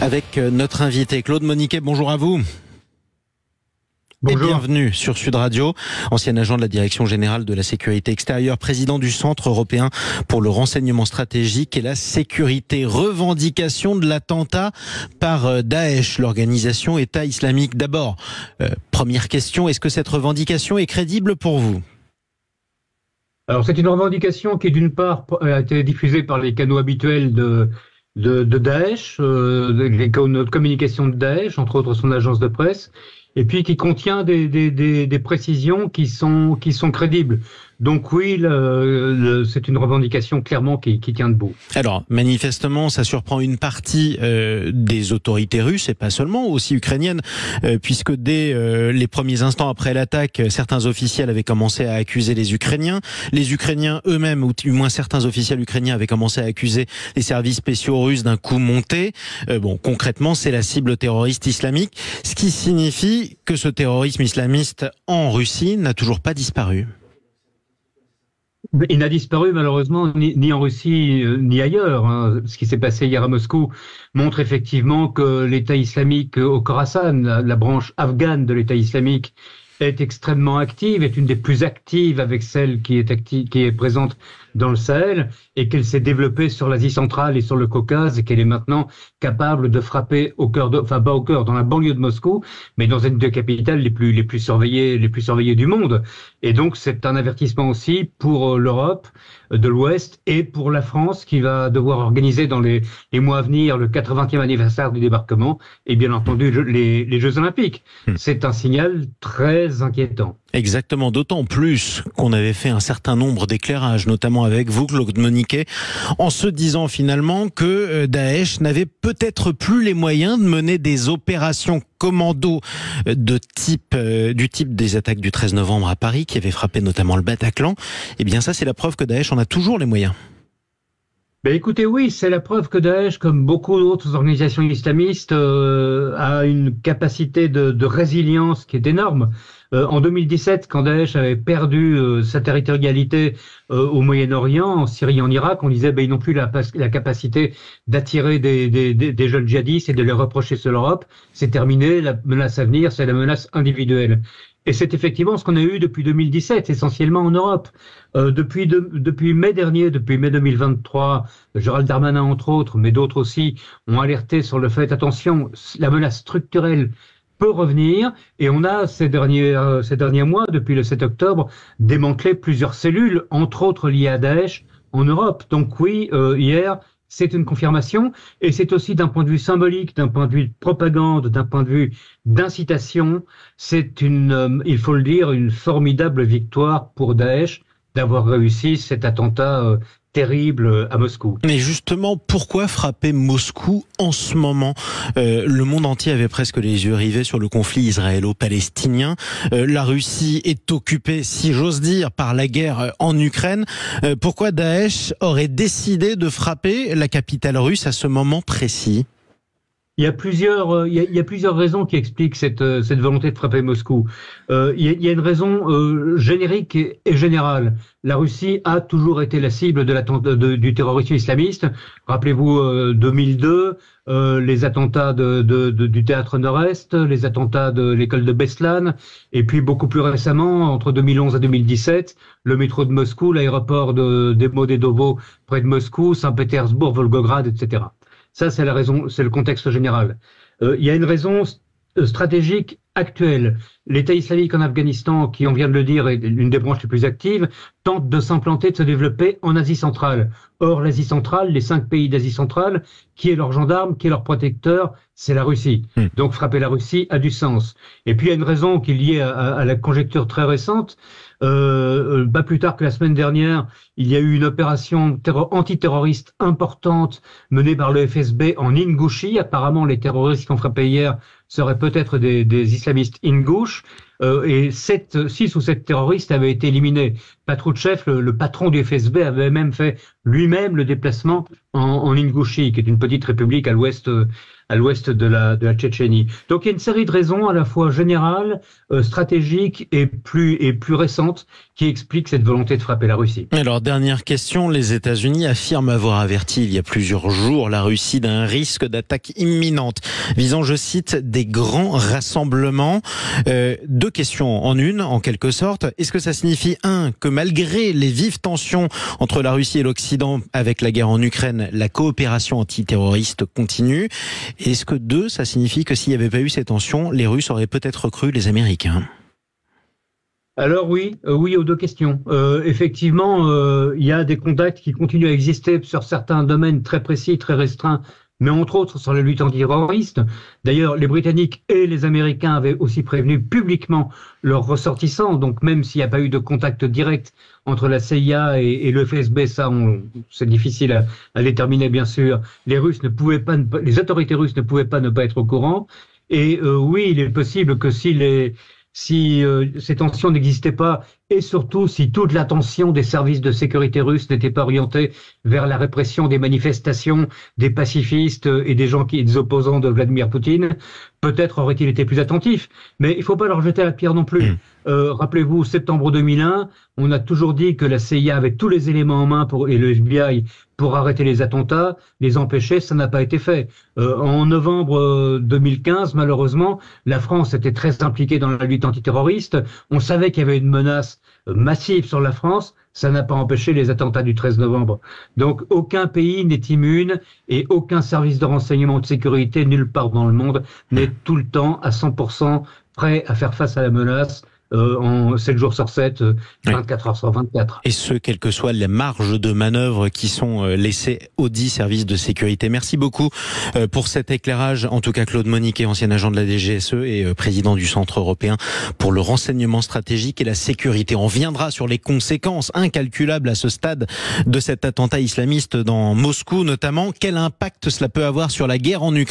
avec notre invité Claude Moniquet. Bonjour à vous. Bonjour. Et bienvenue sur Sud Radio, ancien agent de la Direction Générale de la Sécurité Extérieure, président du Centre Européen pour le Renseignement Stratégique et la Sécurité. Revendication de l'attentat par Daesh, l'organisation État islamique. D'abord, première question, est-ce que cette revendication est crédible pour vous ? Alors c'est une revendication qui d'une part a été diffusée par les canaux habituels de Daesh, les canaux de communication de Daesh, entre autres son agence de presse, et puis qui contient des précisions qui sont crédibles. Donc oui, c'est une revendication clairement qui tient debout. Alors, manifestement, ça surprend une partie des autorités russes, et pas seulement, aussi ukrainiennes, puisque dès les premiers instants après l'attaque, certains officiels avaient commencé à accuser les Ukrainiens. Les Ukrainiens eux-mêmes, ou du moins certains officiels ukrainiens, avaient commencé à accuser les services spéciaux russes d'un coup monté. Concrètement, c'est la cible terroriste islamique, ce qui signifie que ce terrorisme islamiste en Russie n'a toujours pas disparu. Il n'a disparu malheureusement ni en Russie ni ailleurs. Ce qui s'est passé hier à Moscou montre effectivement que l'État islamique au Khorasan, la branche afghane de l'État islamique, est extrêmement active, est une des plus actives avec celle qui est présente dans le Sahel, et qu'elle s'est développée sur l'Asie centrale et sur le Caucase, et qu'elle est maintenant capable de frapper pas au cœur, dans la banlieue de Moscou, mais dans une des capitales les plus surveillées du monde. Et donc c'est un avertissement aussi pour l'Europe de l'Ouest et pour la France, qui va devoir organiser dans les mois à venir le 80e anniversaire du débarquement et bien entendu les Jeux Olympiques. C'est un signal très inquiétant. Exactement, d'autant plus qu'on avait fait un certain nombre d'éclairages, notamment avec vous, Claude Moniquet, en se disant finalement que Daesh n'avait peut-être plus les moyens de mener des opérations commando du type des attaques du 13 novembre à Paris, qui avait frappé notamment le Bataclan. Eh bien ça, c'est la preuve que Daesh en a toujours les moyens. Ben écoutez, oui, c'est la preuve que Daesh, comme beaucoup d'autres organisations islamistes, a une capacité de résilience qui est énorme. En 2017, quand Daesh avait perdu sa territorialité au Moyen-Orient, en Syrie, en Irak, on disait ils n'ont plus la capacité d'attirer des jeunes djihadistes et de les reprocher sur l'Europe. C'est terminé, la menace à venir, c'est la menace individuelle. Et c'est effectivement ce qu'on a eu depuis 2017, essentiellement en Europe. Depuis mai dernier, depuis mai 2023, Gérald Darmanin, entre autres, mais d'autres aussi, ont alerté sur le fait, attention, la menace structurelle peut revenir, et on a ces derniers mois, depuis le 7 octobre, démantelé plusieurs cellules, entre autres liées à Daesh, en Europe. Donc oui, hier, c'est une confirmation, et c'est aussi d'un point de vue symbolique, d'un point de vue de propagande, d'un point de vue d'incitation, c'est il faut le dire, une formidable victoire pour Daesh d'avoir réussi cet attentat terrible à Moscou. Mais justement, pourquoi frapper Moscou en ce moment ? Le monde entier avait presque les yeux rivés sur le conflit israélo-palestinien. La Russie est occupée, si j'ose dire, par la guerre en Ukraine. Pourquoi Daesh aurait décidé de frapper la capitale russe à ce moment précis ? Il y a plusieurs raisons qui expliquent cette volonté de frapper Moscou. Il y a une raison générique et générale. La Russie a toujours été la cible du terrorisme islamiste. Rappelez-vous 2002, les attentats du théâtre Nord-Est, les attentats de l'école de Beslan, et puis beaucoup plus récemment, entre 2011 et 2017, le métro de Moscou, l'aéroport de Domodedovo près de Moscou, Saint-Pétersbourg, Volgograd, etc. Ça, c'est la raison, c'est le contexte général. Il y a une raison stratégique actuelle. L'État islamique en Afghanistan, qui, on vient de le dire, est l'une des branches les plus actives, tente de s'implanter, de se développer en Asie centrale. Or, l'Asie centrale, les 5 pays d'Asie centrale, qui est leur gendarme, qui est leur protecteur, c'est la Russie. Donc, frapper la Russie a du sens. Et puis, il y a une raison qui est liée à la conjecture très récente. Pas plus tard que la semaine dernière, il y a eu une opération antiterroriste importante menée par le FSB en Ingouchie. Apparemment, les terroristes qui ont frappé hier seraient peut-être des islamistes ingouches. Et 6 ou 7 terroristes avaient été éliminés. Patrouchev, le patron du FSB, avait même fait lui-même le déplacement en Ingouchie, qui est une petite république à l'ouest de la Tchétchénie. Donc il y a une série de raisons à la fois générales, stratégiques et plus récentes qui explique cette volonté de frapper la Russie. Alors, dernière question, les États-Unis affirment avoir averti il y a plusieurs jours la Russie d'un risque d'attaque imminente, visant, je cite, des grands rassemblements. Deux questions en une, en quelque sorte. Est-ce que ça signifie, un, que malgré les vives tensions entre la Russie et l'Occident avec la guerre en Ukraine, la coopération antiterroriste continue? Est-ce que, deux, ça signifie que s'il n'y avait pas eu ces tensions, les Russes auraient peut-être recru les Américains? Alors oui, oui aux deux questions. Effectivement, il y a des contacts qui continuent à exister sur certains domaines très précis, très restreints, mais entre autres sur la lutte antiterroriste. D'ailleurs, les Britanniques et les Américains avaient aussi prévenu publiquement leurs ressortissants, donc même s'il n'y a pas eu de contact direct entre la CIA et le FSB, ça, c'est difficile à déterminer bien sûr. Les autorités russes ne pouvaient pas ne pas être au courant. Et oui, il est possible que si ces tensions n'existaient pas, et surtout si toute l'attention des services de sécurité russes n'était pas orientée vers la répression des manifestations, des pacifistes et des opposants de Vladimir Poutine, peut-être aurait-il été plus attentif. Mais il ne faut pas leur jeter la pierre non plus. Rappelez-vous, septembre 2001, on a toujours dit que la CIA avait tous les éléments en main et le FBI pour arrêter les attentats, les empêcher, ça n'a pas été fait. En novembre 2015, malheureusement, la France était très impliquée dans la lutte antiterroriste. On savait qu'il y avait une menace massive sur la France. Ça n'a pas empêché les attentats du 13 novembre. Donc, aucun pays n'est immune et aucun service de renseignement de sécurité nulle part dans le monde n'est tout le temps à 100% prêt à faire face à la menace. En 7 jours sur 7, 24 heures sur 24. Et ce, quelles que soient les marges de manœuvre qui sont laissées aux 10 services de sécurité. Merci beaucoup pour cet éclairage. En tout cas, Claude Moniquet, ancien agent de la DGSE et président du Centre européen pour le renseignement stratégique et la sécurité. On viendra sur les conséquences incalculables à ce stade de cet attentat islamiste dans Moscou, notamment. Quel impact cela peut avoir sur la guerre en Ukraine?